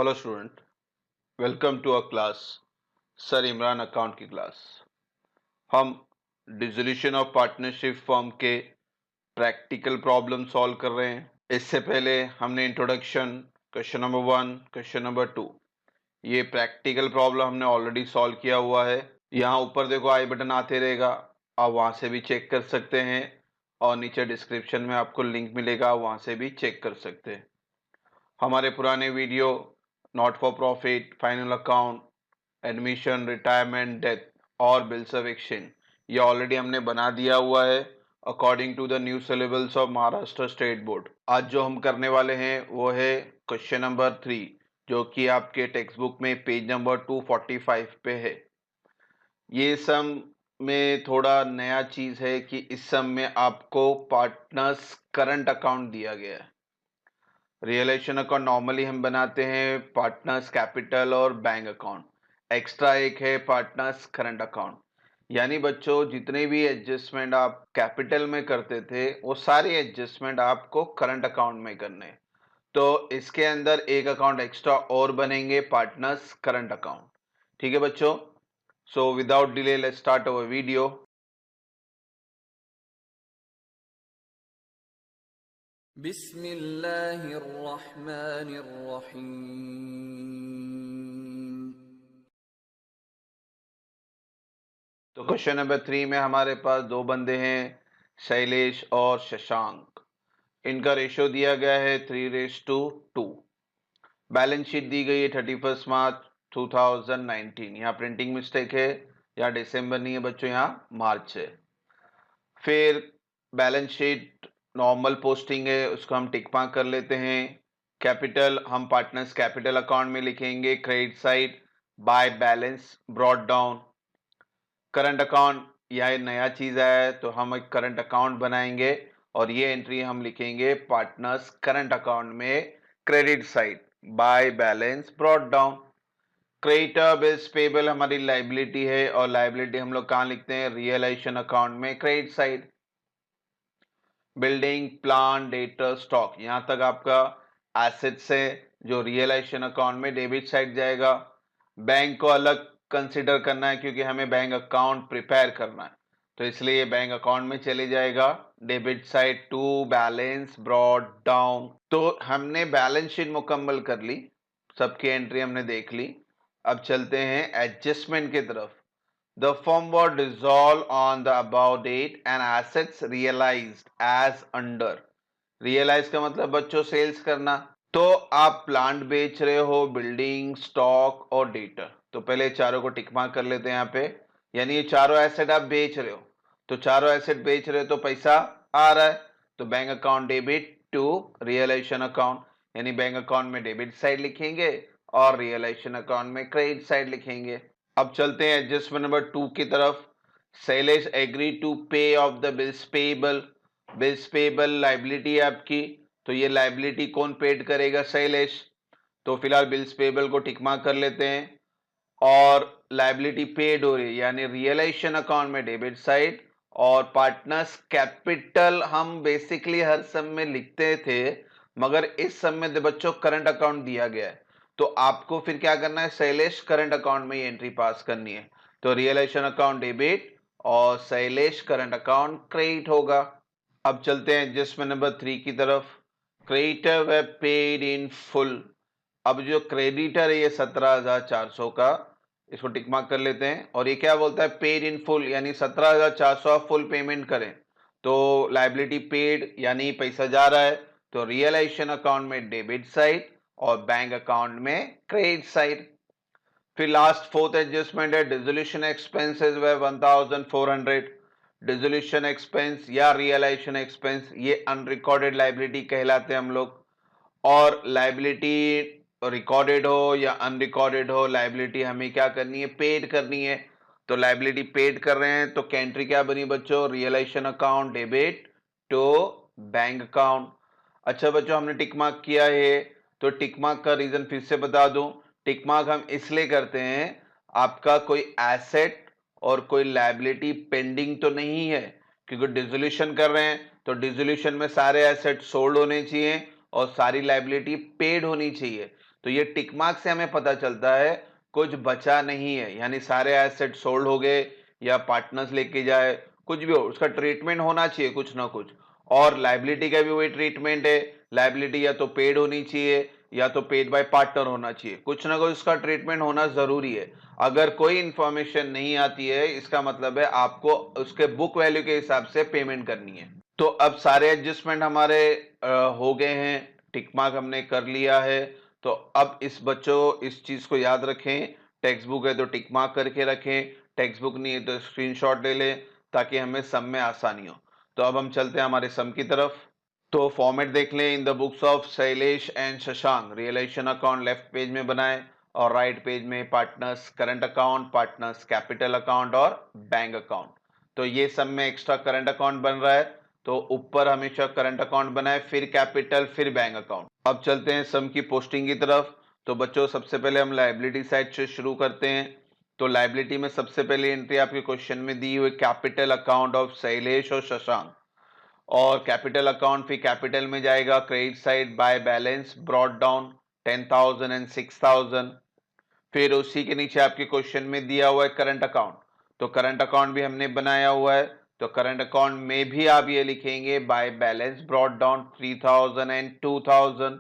Hello student, welcome to our class. Sir Imran account की class. हम dissolution of partnership form के practical problem solve कर रहे हैं। इससे पहले हमने introduction, question number 1, question number 2, ये प्रैक्टिकल प्रॉब्लम हमने ऑलरेडी सॉल्व किया हुआ है। यहाँ ऊपर देखो आई बटन आते रहेगा, आप वहाँ से भी चेक कर सकते हैं और नीचे डिस्क्रिप्शन में आपको लिंक मिलेगा, वहाँ से भी चेक कर सकते हैं। हमारे पुराने video not for profit, final account, admission, retirement, death और बिल्स ऑफ एक्सचेंज ये ऑलरेडी हमने बना दिया हुआ है according to the new syllabus of Maharashtra state board. आज जो हम करने वाले हैं वो है क्वेश्चन नंबर 3, जो कि आपके टेक्स्ट बुक में पेज नंबर 245 पे है। ये सम में थोड़ा नया चीज है कि इस सम में आपको पार्टनर्स करंट अकाउंट दिया गया है। रियलाइजेशन अकाउंट नॉर्मली हम बनाते हैं पार्टनर्स कैपिटल और बैंक अकाउंट। एक्स्ट्रा एक है पार्टनर्स करंट अकाउंट। यानी बच्चों जितने भी एडजस्टमेंट आप कैपिटल में करते थे वो सारे एडजस्टमेंट आपको करंट अकाउंट में करने हैं। तो इसके अंदर एक अकाउंट एक्स्ट्रा और बनेंगे, पार्टनर्स करंट अकाउंट। ठीक है बच्चों, so without delay let's start our video. बिस्मिल्लाहिर्रहमानिर्रहीम। तो क्वेश्चन नंबर 3 में हमारे पास दो बंदे हैं, शैलेश और शशांक। इनका रेशियो दिया गया है 3:2। बैलेंस शीट दी गई है 31 मार्च 2019। यहाँ प्रिंटिंग मिस्टेक है, यहाँ दिसंबर नहीं है बच्चों, यहाँ मार्च है। फिर बैलेंस शीट नॉर्मल पोस्टिंग है, उसको हम टिक मार्क कर लेते हैं। कैपिटल हम पार्टनर्स कैपिटल अकाउंट में लिखेंगे, credit side by balance brought down. Current account यह नया चीज है तो हम एक करंट अकाउंट बनाएंगे और ये एंट्री हम लिखेंगे पार्टनर्स करंट अकाउंट में, credit side by balance brought down. Creditor bills payable हमारी लाइबिलिटी है और लाइबिलिटी हम लोग कहाँ लिखते हैं, रियलाइजेशन अकाउंट में, credit side. Building plant debtor stock यहां तक आपका एसेट्स है जो रियलाइजेशन अकाउंट में डेबिट साइड जाएगा। बैंक को अलग कंसिडर करना है क्योंकि हमें बैंक अकाउंट प्रिपेयर करना है, तो इसलिए ये बैंक अकाउंट में चले जाएगा, debit side to balance brought down. तो हमने बैलेंस शीट मुकम्मल कर ली, सबकी एंट्री हमने देख ली। अब चलते हैं एडजस्टमेंट की तरफ। The firm was dissolved on the above date and assets realized as under। Realize का मतलब बच्चों सेल्स करना। तो आप प्लांट बेच रहे हो, बिल्डिंग, स्टॉक और डेटर। तो पहले चारों को टिक मार्क कर लेते हैं यहाँ पे। यानी ये चारों एसेट आप बेच रहे हो, तो चारों एसेट बेच रहे हो तो पैसा आ रहा है, तो bank account debit to realisation account, यानी बैंक अकाउंट में डेबिट साइड लिखेंगे और रियलाइजेशन अकाउंट में क्रेडिट साइड लिखेंगे। अब चलते हैं एडजस्टमेंट नंबर 2 की तरफ। Shailesh agree to pay off the bills payable. Bills payable liability है आपकी, तो ये लाइबिलिटी कौन पेड करेगा, शैलेश। तो फिलहाल बिल्स पेबल को टिक मार्क कर लेते हैं और लाइबिलिटी पेड हो रही है यानी रियलाइजेशन अकाउंट में डेबिट साइड। और पार्टनर्स कैपिटल हम बेसिकली हर सम में लिखते थे, मगर इस सम में बच्चों करंट अकाउंट दिया गया है, तो आपको फिर क्या करना है, शैलेश करंट अकाउंट में ये एंट्री पास करनी है। तो रियलाइजेशन अकाउंट डेबिट और शैलेश करंट अकाउंट क्रेडिट होगा। अब चलते हैं एडजस्टमेंट नंबर 3 की तरफ। Creditor way paid in full. अब जो क्रेडिटर है ये 17,400 का, इसको टिक मार्क कर लेते हैं। और ये क्या बोलता है, पेड इन फुल, यानी 17,400 फुल पेमेंट करें। तो लाइबिलिटी पेड यानी पैसा जा रहा है, तो रियलाइजेशन अकाउंट में डेबिट साइड और बैंक अकाउंट में क्रेडिट साइड। फिर लास्ट फोर्थ एडजस्टमेंट है, डिसोल्यूशन एक्सपेंसेस वे 1,400। डिसोल्यूशन एक्सपेंस या रियलाइजेशन एक्सपेंस ये अनरिकॉर्डेड लाइबिलिटी कहलाते हैं हम लोग। और लाइबिलिटी रिकॉर्डेड हो या अनरिकॉर्डेड हो, लाइबिलिटी हमें क्या करनी है, पेड करनी है। तो लाइबिलिटी पेड कर रहे हैं तो एंट्री क्या बनी बच्चों, realisation account debit to bank account. अच्छा बच्चों हमने टिक मार्क किया है, तो टिक मार्क का रीजन फिर से बता दूं। टिक मार्क हम इसलिए करते हैं, आपका कोई एसेट और कोई लाइबिलिटी पेंडिंग तो नहीं है, क्योंकि डिसोल्यूशन कर रहे हैं तो डिसोल्यूशन में सारे एसेट सोल्ड होने चाहिए और सारी लाइबिलिटी पेड होनी चाहिए। तो ये टिक मार्क से हमें पता चलता है कुछ बचा नहीं है, यानी सारे एसेट सोल्ड हो गए या पार्टनर्स लेके जाए, कुछ भी हो उसका ट्रीटमेंट होना चाहिए कुछ ना कुछ। और लायबिलिटी का भी वही ट्रीटमेंट है, लायबिलिटी या तो पेड होनी चाहिए या तो पेड बाय पार्टनर होना चाहिए, कुछ ना कुछ उसका ट्रीटमेंट होना जरूरी है। अगर कोई इंफॉर्मेशन नहीं आती है, इसका मतलब है आपको उसके बुक वैल्यू के हिसाब से पेमेंट करनी है। तो अब सारे एडजस्टमेंट हमारे हो गए हैं, टिक मार्क हमने कर लिया है। तो अब इस बच्चों इस चीज को याद रखें, टेक्स्ट बुक है तो टिक मार्क करके रखें, टेक्स्ट बुक नहीं है तो स्क्रीनशॉट ले लें ताकि हमें सम में आसानी हो। तो अब हम चलते हैं हमारे सम की तरफ। तो फॉर्मेट देख लें, in the books of Shailesh and Shashank realisation account left page में बनाए और राइट पेज में partners current account, partners capital account और बैंक अकाउंट। तो ये सब में एक्स्ट्रा करंट अकाउंट बन रहा है, तो ऊपर हमेशा करंट अकाउंट बनाए, फिर कैपिटल, फिर बैंक अकाउंट। अब चलते हैं सम की पोस्टिंग की तरफ। तो बच्चों सबसे पहले हम लायबिलिटी साइड से शुरू करते हैं। तो लायबिलिटी में सबसे पहली एंट्री आपके क्वेश्चन में दी हुई कैपिटल अकाउंट ऑफ शैलेश और शशांक, और कैपिटल अकाउंट फिर कैपिटल में जाएगा, credit side by balance brought down 10,000 and 6,000। फिर उसी के नीचे आपके क्वेश्चन में दिया हुआ है करंट अकाउंट, तो करंट अकाउंट भी हमने बनाया हुआ है। तो करंट अकाउंट में भी आप ये लिखेंगे by balance brought down 3,000 and 2,000।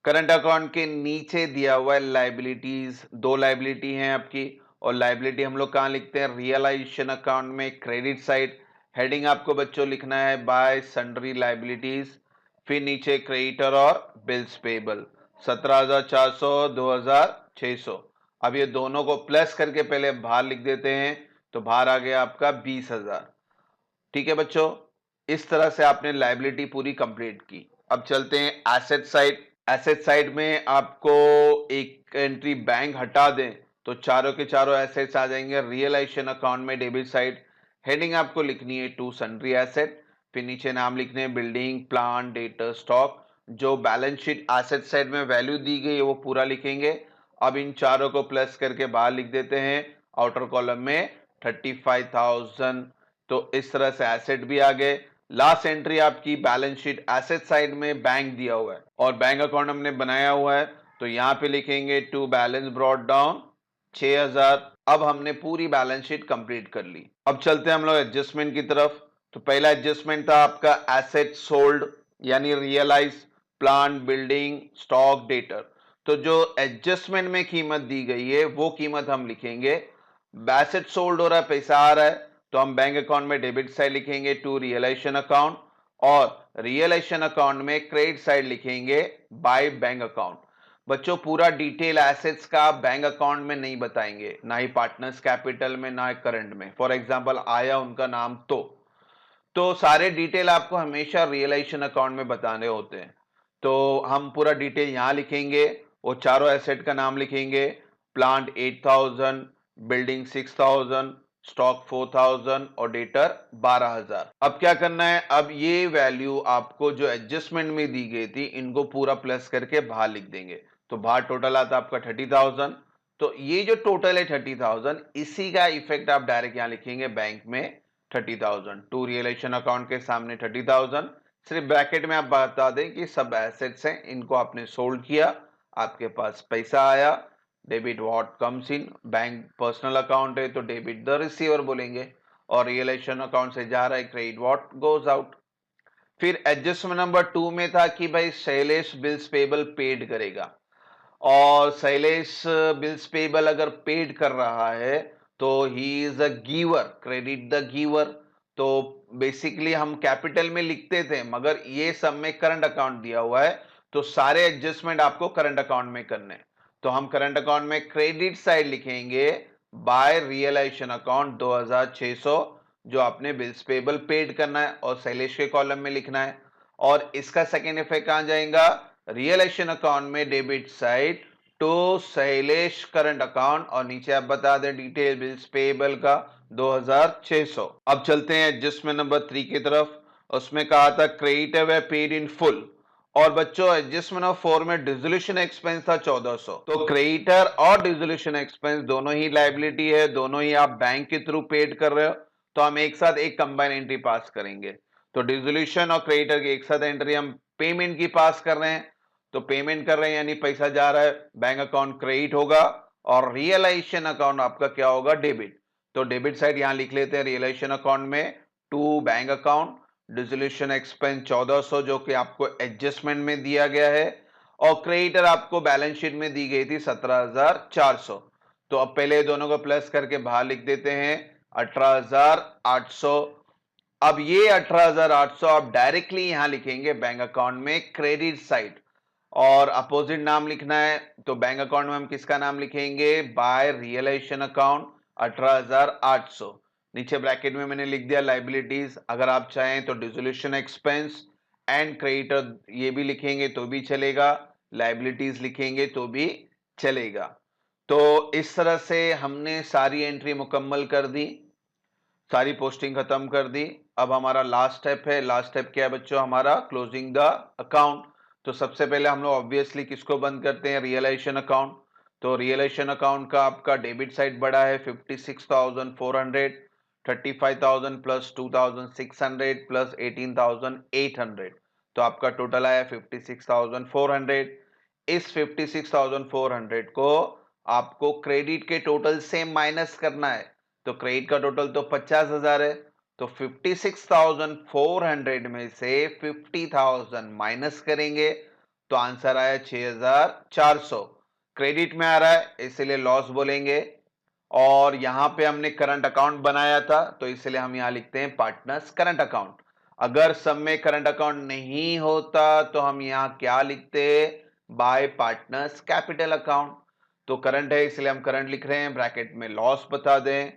Current account के नीचे दिया हुआ है लाइबिलिटीज, दो लाइबिलिटी हैं आपकी, और लाइबिलिटी हम लोग कहाँ लिखते हैं, रियलाइजेशन अकाउंट में क्रेडिट साइड। हेडिंग आपको बच्चों लिखना है बाय सन्ड्री लाइबिलिटीज, फिर नीचे क्रेडिटर और बिल्स पेबल 17,400, 2,600। अब ये दोनों को प्लस करके पहले बाहर लिख देते हैं, तो बाहर आ गया आपका 20,000। ठीक है बच्चों, इस तरह से आपने लाइबिलिटी पूरी कंप्लीट की। अब चलते हैं एसेट साइड। एसेट साइड में आपको एक एंट्री बैंक हटा दें तो चारों के चारों एसेट्स आ जाएंगे रियलाइजेशन अकाउंट में डेबिट साइड। हेडिंग आपको लिखनी है टू सन्ड्री एसेट, फिर नीचे नाम लिखने हैं बिल्डिंग, प्लांट, डेटा, स्टॉक। जो बैलेंस शीट एसेट साइड में वैल्यू दी गई है वो पूरा लिखेंगे। अब इन चारों को प्लस करके बाहर लिख देते हैं, आउटर कॉलम में 35,000। तो इस तरह से एसेट भी आ गए। लास्ट एंट्री आपकी बैलेंस शीट एसेट साइड में बैंक दिया हुआ है और बैंक अकाउंट हमने बनाया हुआ है, तो यहां पे लिखेंगे टू बैलेंस ब्रॉट डाउन 6,000। अब हमने पूरी बैलेंस शीट कंप्लीट कर ली। अब चलते हैं हम लोग एडजस्टमेंट की तरफ। तो पहला एडजस्टमेंट था आपका एसेट सोल्ड, यानी realise plant, building, stock, debtor. तो जो एडजस्टमेंट में कीमत दी गई है वो कीमत हम लिखेंगे। एसेट सोल्ड हो रहा है, पैसा आ रहा है, तो हम बैंक अकाउंट में डेबिट साइड लिखेंगे टू रियलाइजेशन अकाउंट, और रियलाइजेशन अकाउंट में क्रेडिट साइड लिखेंगे बाय बैंक अकाउंट। बच्चों पूरा डिटेल एसेट्स का बैंक अकाउंट में नहीं बताएंगे, ना ही पार्टनर्स कैपिटल में, ना ही करंट में। फॉर एग्जांपल आया उनका नाम, तो सारे डिटेल आपको हमेशा रियलाइजेशन अकाउंट में बताने होते हैं। तो हम पूरा डिटेल यहां लिखेंगे, वो चारों एसेट का नाम लिखेंगे, प्लांट 8,000, बिल्डिंग 6,000, स्टॉक 4,000 और डेटर 12,000। अब क्या करना है, अब ये वैल्यू आपको जो एडजस्टमेंट में दी गई थी इनको पूरा प्लस करके बाहर लिख देंगे। तो बाहर टोटल आता आपका 30,000। तो ये जो टोटल है 30,000, इसी का इफेक्ट आप डायरेक्ट यहां लिखेंगे बैंक में 30,000, टू रियलाइजेशन अकाउंट के सामने 30,000। सिर्फ ब्रैकेट में आप बता दें कि सब एसेट्स हैं, इनको आपने सोल्ड किया, आपके पास पैसा आया। Debit what comes in, bank personal account है तो डेबिट द रिसीवर बोलेंगे, और रियलाइजेशन अकाउंट से जा रहा है क्रेडिट व्हाट गोज आउट। फिर एडजस्टमेंट नंबर 2 में था कि भाई शैलेश बिल्स पेबल पेड करेगा, और शैलेश बिल्स पेबल अगर पेड कर रहा है तो he is a giver, credit the giver. तो बेसिकली हम कैपिटल में लिखते थे, मगर ये सब में करंट अकाउंट दिया हुआ है, तो सारे एडजस्टमेंट आपको करंट अकाउंट में करने। तो हम करंट अकाउंट में क्रेडिट साइड लिखेंगे बाय रियलाइजेशन अकाउंट 2,600, जो आपने बिल्स पेबल पेड करना है और शैलेश के कॉलम में लिखना है। और इसका सेकेंड इफेक्ट कहां जाएगा, रियलाइजेशन अकाउंट में debit side to Shailesh current account, और नीचे आप बता दें डिटेल बिल्स पेबल का 2,600। अब चलते हैं एडजस्टमेंट नंबर 3 की तरफ। उसमें कहा था creditor way paid in full, और बच्चों एडजस्टमेंट ऑफ 4 में डिसोल्यूशन एक्सपेंस था 1,400। तो क्रेडिटर और डिसोल्यूशन एक्सपेंस दोनों ही लायबिलिटी है, दोनों ही आप बैंक के थ्रू पेड कर रहे हो, तो हम एक साथ एक कंबाइन एंट्री पास करेंगे। तो डिसोल्यूशन और क्रेडिटर की एक साथ एंट्री हम पेमेंट की पास कर रहे हैं, तो पेमेंट कर रहे हैं यानी पैसा जा रहा है, बैंक अकाउंट क्रेडिट होगा और रियलाइजेशन अकाउंट आपका क्या होगा, डेबिट। तो डेबिट साइड यहां लिख लेते हैं रियलाइजेशन अकाउंट में to bank account, dissolution expense 1400 जो कि आपको एडजस्टमेंट में दिया गया है, और क्रेडिटर आपको बैलेंस शीट में दी गई थी 17,400। तो अब पहले दोनों को प्लस करके बाहर लिख देते हैं 18,800। अब ये 18,800 आप डायरेक्टली यहां लिखेंगे बैंक अकाउंट में क्रेडिट साइड, और अपोजिट नाम लिखना है तो बैंक अकाउंट में हम किसका नाम लिखेंगे, बाय रियलाइजेशन अकाउंट 18,800। नीचे ब्रैकेट में मैंने लिख दिया लाइबिलिटीज, अगर आप चाहें तो डिसोल्यूशन एक्सपेंस एंड क्रेडिटर ये भी लिखेंगे तो भी चलेगा, लाइबिलिटीज लिखेंगे तो भी चलेगा। तो इस तरह से हमने सारी एंट्री मुकम्मल कर दी, सारी पोस्टिंग खत्म कर दी। अब हमारा लास्ट स्टेप है, लास्ट स्टेप क्या है बच्चों, हमारा क्लोजिंग द अकाउंट। तो सबसे पहले हम लोग ऑब्वियसली किसको बंद करते हैं, रियलाइजेशन अकाउंट। तो रियलाइजेशन अकाउंट का आपका डेबिट साइड बड़ा है 56,400, 35,000 प्लस 2,600 प्लस 18,800, तो आपका टोटल आया 56,400। इस 56,400 को आपको क्रेडिट के टोटल से माइनस करना है। तो क्रेडिट का टोटल तो 50,000 है, तो 56,400 में से 50,000 माइनस करेंगे तो आंसर आया 6,400। क्रेडिट में आ रहा है इसलिए लॉस बोलेंगे, और यहां पे हमने करंट अकाउंट बनाया था तो इसलिए हम यहां लिखते हैं पार्टनर्स करंट अकाउंट। अगर सब में करंट अकाउंट नहीं होता तो हम यहां क्या लिखते, बाय पार्टनर्स कैपिटल अकाउंट। तो करंट है इसलिए हम करंट लिख रहे हैं, ब्रैकेट में लॉस बता दें।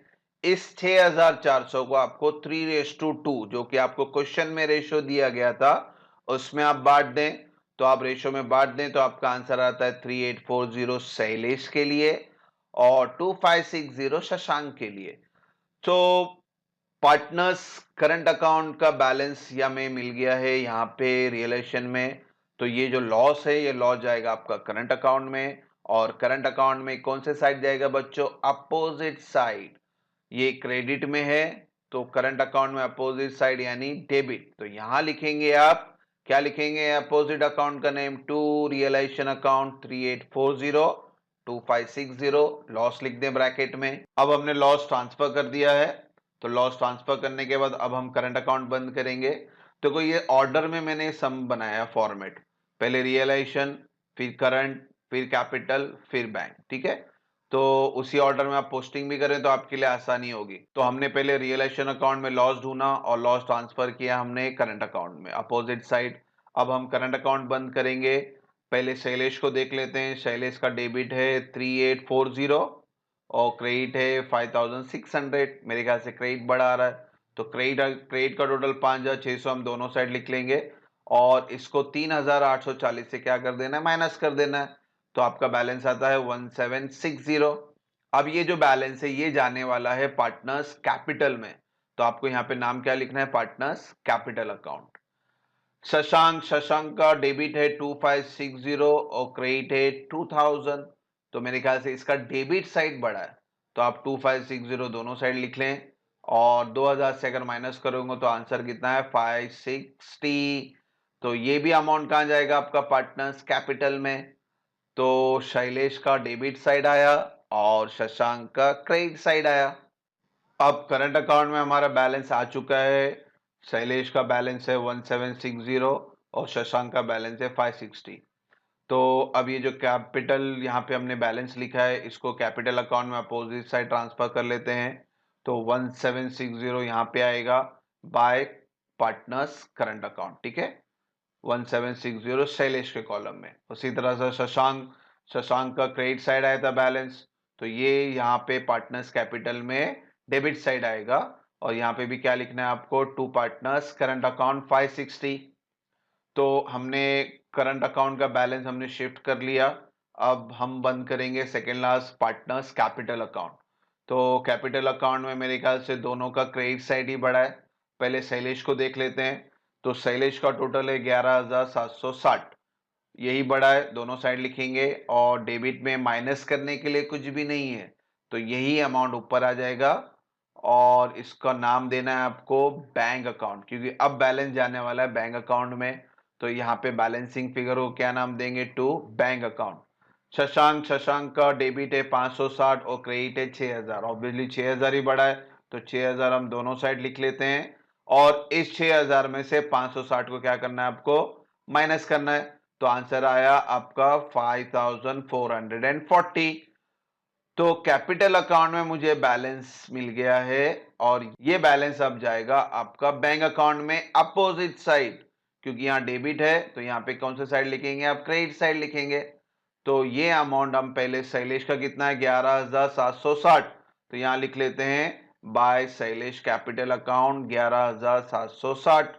इस 6,400 को आपको 3:2 जो कि आपको क्वेश्चन में रेशियो दिया गया था उसमें आप बांट दें। तो आप रेशियो में बांट दें तो आपका आंसर आता है 3,840 शैलेश के लिए और 2,560 शशांक के लिए। तो पार्टनर्स करंट अकाउंट का बैलेंस या में मिल गया है यहाँ पे रियलाइजेशन में। तो ये जो लॉस है ये लॉस जाएगा आपका करंट अकाउंट में, और करंट अकाउंट में कौन से साइड जाएगा बच्चों, अपोजिट साइड। ये क्रेडिट में है तो करंट अकाउंट में अपोजिट साइड यानी डेबिट। तो यहां लिखेंगे आप क्या लिखेंगे, अपोजिट अकाउंट का name to realisation account 3,840 2,560, loss लिख दें ब्रैकेट में। अब हमने लॉस ट्रांसफर कर दिया है, तो लॉस ट्रांसफर करने के बाद अब हम करंट अकाउंट बंद करेंगे। तो कोई ये ऑर्डर में मैंने सम बनाया फॉर्मेट, पहले रियलाइजेशन फिर करंट फिर कैपिटल फिर बैंक, ठीक है। तो उसी ऑर्डर में आप पोस्टिंग भी करें तो आपके लिए आसानी होगी। तो हमने पहले रियलाइजेशन अकाउंट में लॉस ढूंढा और लॉस ट्रांसफर किया हमने करंट अकाउंट में अपोजिट साइड। अब हम करंट अकाउंट बंद करेंगे, पहले शैलेश को देख लेते हैं। शैलेश का डेबिट है 3,840 और क्रेडिट है 5,600, मेरे ख्याल से क्रेडिट बड़ा आ रहा है तो क्रेडिट का टोटल 5,600 हम दोनों साइड लिख लेंगे, और इसको 3,840 से क्या कर देना है, माइनस कर देना है। तो आपका बैलेंस आता है 1,760। अब ये जो बैलेंस है ये जाने वाला है पार्टनर्स कैपिटल में, तो आपको यहाँ पे नाम क्या लिखना है, पार्टनर्स कैपिटल अकाउंट। शशांक का डेबिट है 2,560 और क्रेडिट है 2,000, तो मेरे ख्याल से इसका डेबिट साइड बड़ा है तो आप 2,560 दोनों साइड लिख लें, और 2,000 से अगर माइनस करोगे तो आंसर कितना है 560। तो ये भी अमाउंट कहां जाएगा आपका पार्टनर्स कैपिटल में। तो शैलेश का डेबिट साइड आया और शशांक का क्रेडिट साइड आया। अब करंट अकाउंट में हमारा बैलेंस आ चुका है, शैलेश का बैलेंस है 1,760 और शशांक का बैलेंस है 560। तो अब ये जो कैपिटल यहाँ पे हमने बैलेंस लिखा है इसको कैपिटल अकाउंट में अपोजिट साइड ट्रांसफर कर लेते हैं। तो 1,760 यहाँ पे आएगा बाय पार्टनर्स करंट अकाउंट, ठीक है। 1,760 शैलेश के कॉलम में। उसी तरह से शशांक का क्रेडिट साइड आया था बैलेंस, तो ये यहाँ पे पार्टनर्स कैपिटल में डेबिट साइड आएगा, और यहाँ पे भी क्या लिखना है आपको, टू पार्टनर्स करंट अकाउंट 560। तो हमने करंट अकाउंट का बैलेंस हमने शिफ्ट कर लिया। अब हम बंद करेंगे second last partners capital account. तो कैपिटल अकाउंट में मेरे ख्याल से दोनों का क्रेडिट साइड ही बड़ा है। पहले शैलेश को देख लेते हैं, तो शैलेश का टोटल है 11,760, यही बड़ा है, दोनों साइड लिखेंगे, और डेबिट में माइनस करने के लिए कुछ भी नहीं है तो यही अमाउंट ऊपर आ जाएगा, और इसका नाम देना है आपको बैंक अकाउंट, क्योंकि अब बैलेंस जाने वाला है बैंक अकाउंट में। तो यहाँ पे बैलेंसिंग फिगर को क्या नाम देंगे? To bank account. शशांक का डेबिट है 560 और क्रेडिट है 6000। ऑब्वियसली 6000 ही बड़ा है, तो 6000 हम दोनों साइड लिख लेते हैं। और इस 6000 में से 560 को क्या करना है? आपको माइनस करना है। तो आंसर आया आपका 5440। तो कैपिटल अकाउंट में मुझे बैलेंस मिल गया है और ये बैलेंस अब जाएगा आपका बैंक अकाउंट में अपोजिट साइड, क्योंकि यहाँ डेबिट है तो यहाँ पे कौन सा साइड लिखेंगे? आप क्रेडिट साइड लिखेंगे। तो ये अमाउंट हम पहले शैलेश का कितना है? 11760। तो यहाँ लिख लेते हैं बाय शैलेश कैपिटल अकाउंट 11760।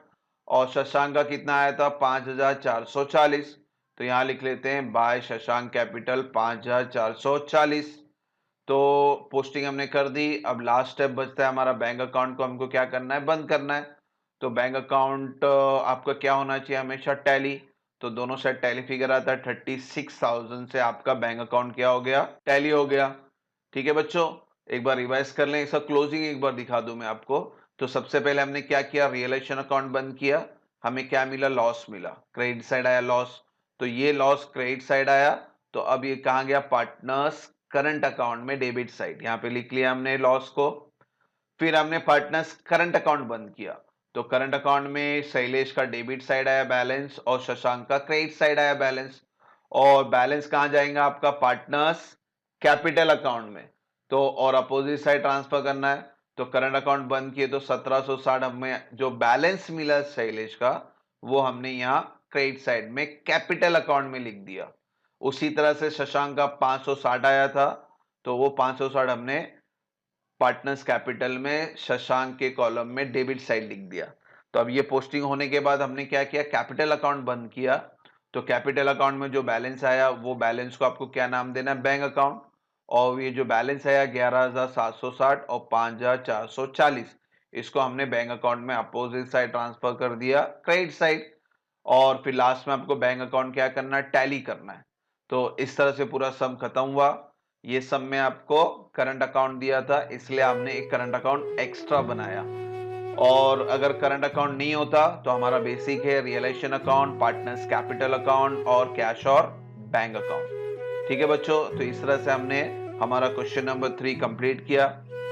और शशांक का कितना आया था? 5440। तो यहाँ लिख लेते हैं बाय शशांक कैपिटल 5440। तो पोस्टिंग हमने कर दी। अब लास्ट स्टेप बचता है हमारा बैंक अकाउंट को हमको क्या करना है? बंद करना है। तो बैंक अकाउंट आपका क्या होना चाहिए? हमेशा टैली। तो दोनों साइड टैली फिगर आता है। 36,000 से आपका बैंक अकाउंट क्या हो गया? टैली हो गया। ठीक है बच्चों, एक बार रिवाइज कर लें। इसका क्लोजिंग एक बार दिखा दूं मैं आपको। तो सबसे पहले हमने क्या किया? रियलाइजेशन अकाउंट बंद किया। हमें क्या मिला? लॉस मिला। क्रेडिट साइड आया लॉस। तो ये लॉस क्रेडिट साइड आया। तो अब ये कहां गया? पार्टनर्स करंट अकाउंट में डेबिट साइड। यहां पे लिख लिया हमने लॉस को। फिर हमने पार्टनर्स करंट अकाउंट बंद किया। तो करंट अकाउंट में शैलेश का डेबिट साइड आया बैलेंस और शशांक का क्रेडिट साइड आया बैलेंस। और बैलेंस कहां जाएगा आपका? पार्टनर्स कैपिटल अकाउंट में। तो और अपोजिट साइड ट्रांसफर करना है। तो करंट अकाउंट बंद किए तो 1760 हमें जो बैलेंस मिला शैलेश का, वो हमने यहाँ क्रेडिट साइड में कैपिटल अकाउंट में लिख दिया। उसी तरह से शशांक का 560 आया था, तो वो 560 हमने पार्टनर्स कैपिटल में शशांक के कॉलम में डेबिट साइड लिख दिया। तो अब ये पोस्टिंग होने के बाद हमने क्या किया? कैपिटल अकाउंट बंद किया। तो कैपिटल अकाउंट में जो बैलेंस आया वो बैलेंस को आपको क्या नाम देना है? Bank account. और ये जो बैलेंस आया 11760 और 5440, इसको हमने बैंक अकाउंट में अपोजिट साइड ट्रांसफर कर दिया, क्रेडिट साइड। और फिर लास्ट में आपको बैंक अकाउंट क्या करना है? टैली करना है। तो इस तरह से पूरा सम खत्म हुआ। ये सब में आपको करंट अकाउंट दिया था, इसलिए हमने एक करंट अकाउंट एक्स्ट्रा बनाया। और अगर करंट अकाउंट नहीं होता तो हमारा बेसिक है realisation account, partners capital account और कैश और बैंक अकाउंट। ठीक है बच्चों, तो इस तरह से हमने हमारा क्वेश्चन नंबर 3 कंप्लीट किया।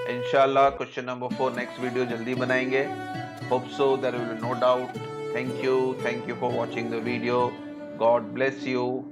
इंशाल्लाह क्वेश्चन नंबर 4 नेक्स्ट वीडियो जल्दी बनाएंगे। Hope so, there will be no doubt. Thank you for watching the video. God bless you.